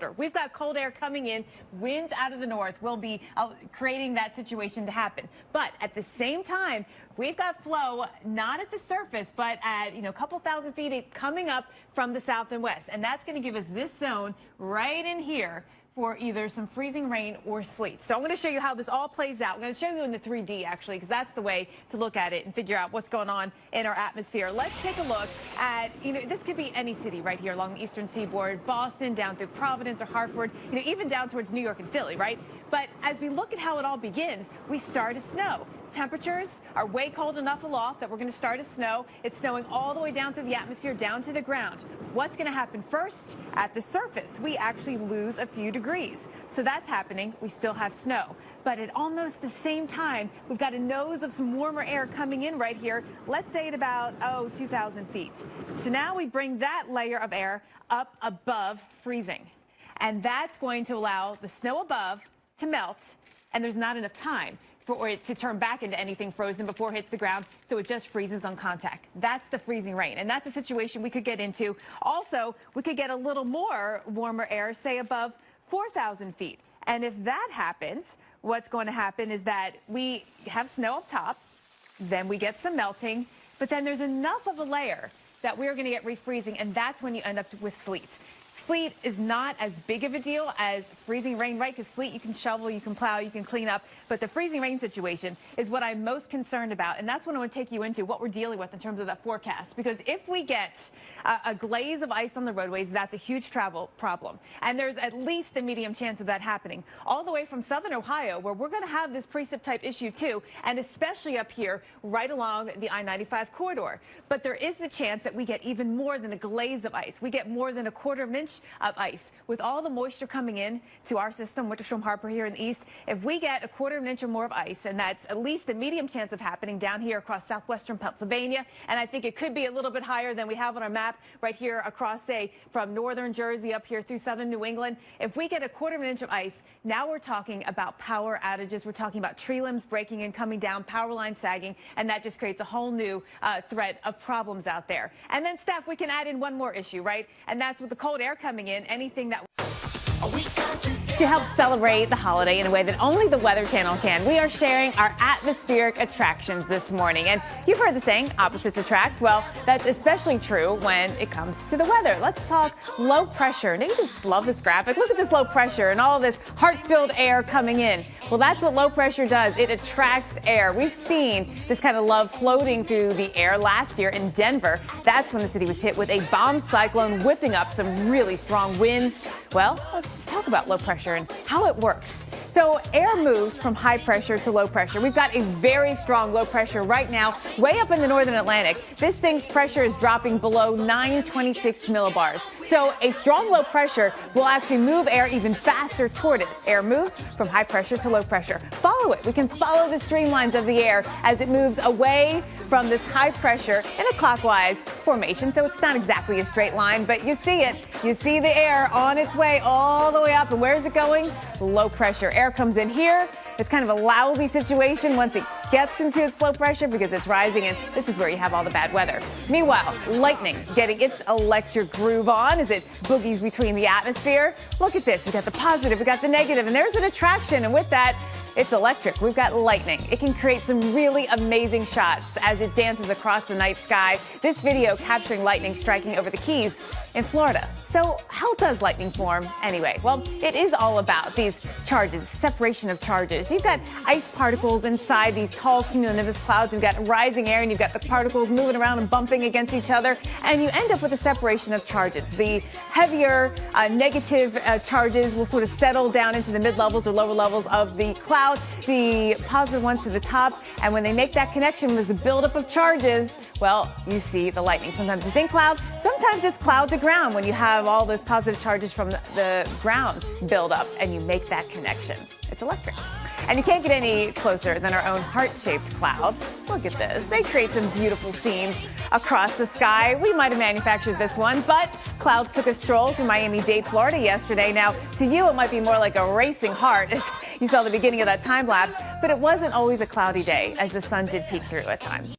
colder. We've got cold air coming in. Winds out of the north will be creating that situation to happen. But at the same time, we've got flow not at the surface, but at a couple thousand feet coming up from the south and west. And that's going to give us this zone right in here for either some freezing rain or sleet. So I'm going to show you how this all plays out. I'm going to show you in the 3D, actually, because that's the way to look at it and figure out what's going on in our atmosphere. Let's take a look at, this could be any city right here along the eastern seaboard, Boston, down through Providence or Hartford, even down towards New York and Philly, right? But as we look at how it all begins, we start to snow. Temperatures are way cold enough aloft that we're going to start to snow. It's snowing all the way down through the atmosphere, down to the ground. What's going to happen first? At the surface, we actually lose a few degrees. So that's happening. We still have snow. But at almost the same time, we've got a nose of some warmer air coming in right here, let's say at about, 2,000 feet. So now we bring that layer of air up above freezing. And that's going to allow the snow above to melt, and there's not enough time for it to turn back into anything frozen before it hits the ground, so it just freezes on contact. That's the freezing rain, and that's a situation we could get into. Also, we could get a little more warmer air, say above 4,000 feet. And if that happens, what's going to happen is that we have snow up top, then we get some melting, but then there's enough of a layer that we're going to get refreezing, and that's when you end up with sleet. Sleet is not as big of a deal as freezing rain, right? Because sleet, you can shovel, you can plow, you can clean up. But the freezing rain situation is what I'm most concerned about. And that's what I want to take you into, what we're dealing with in terms of that forecast. Because if we get a glaze of ice on the roadways, that's a huge travel problem. And there's at least a medium chance of that happening. All the way from southern Ohio, where we're going to have this precip type issue too, and especially up here right along the I-95 corridor. But there is the chance that we get even more than a glaze of ice. We get more than a quarter of an inch of ice. With all the moisture coming in to our system, Winter Storm Harper here in the east, if we get a quarter of an inch or more of ice, and that's at least a medium chance of happening down here across southwestern Pennsylvania, and I think it could be a little bit higher than we have on our map right here across, say, from northern Jersey up here through southern New England. If we get a quarter of an inch of ice, now we're talking about power outages. We're talking about tree limbs breaking and coming down, power lines sagging, and that just creates a whole new threat of problems out there. And then, Steph, we can add in one more issue, right? And that's with the cold air coming in, anything that to help celebrate the holiday in a way that only the Weather Channel can, we are sharing our atmospheric attractions this morning. And you've heard the saying, opposites attract. Well, that's especially true when it comes to the weather. Let's talk low pressure. Now, you just love this graphic. Look at this low pressure and all of this heart-filled air coming in. Well, that's what low pressure does. It attracts air. We've seen this kind of love floating through the air last year in Denver. That's when the city was hit with a bomb cyclone whipping up some really strong winds. Well, let's talk about low pressure and how it works. So air moves from high pressure to low pressure. We've got a very strong low pressure right now, way up in the northern Atlantic. This thing's pressure is dropping below 926 millibars. So a strong low pressure will actually move air even faster toward it. Air moves from high pressure to low pressure. Follow it. We can follow the streamlines of the air as it moves away from this high pressure in a clockwise formation. So it's not exactly a straight line, but you see it. You see the air on its way all the way up. And where is it going? Low pressure. Air comes in here. It's kind of a lousy situation once it gets into its low pressure because it's rising, and this is where you have all the bad weather. Meanwhile, lightning getting its electric groove on as it boogies between the atmosphere. Look at this. We got the positive, we got the negative, and there's an attraction, and with that, it's electric. We've got lightning. It can create some really amazing shots as it dances across the night sky. This video capturing lightning striking over the Keys in Florida. So how does lightning form anyway? Well, it is all about these charges, separation of charges. You've got ice particles inside these tall cumulonimbus clouds. You've got rising air, and you've got the particles moving around and bumping against each other, and you end up with a separation of charges. The heavier negative charges will sort of settle down into the mid-levels or lower levels of the cloud, the positive ones to the top, and when they make that connection, there's a buildup of charges. Well, you see the lightning. Sometimes it's in cloud, sometimes it's cloud to ground when you have all those positive charges from the ground build up and you make that connection. It's electric. And you can't get any closer than our own heart-shaped clouds. Look at this. They create some beautiful scenes across the sky. We might have manufactured this one, but clouds took a stroll through Miami-Dade, Florida yesterday. Now, to you, it might be more like a racing heart. You saw the beginning of that time lapse, but it wasn't always a cloudy day as the sun did peek through at times.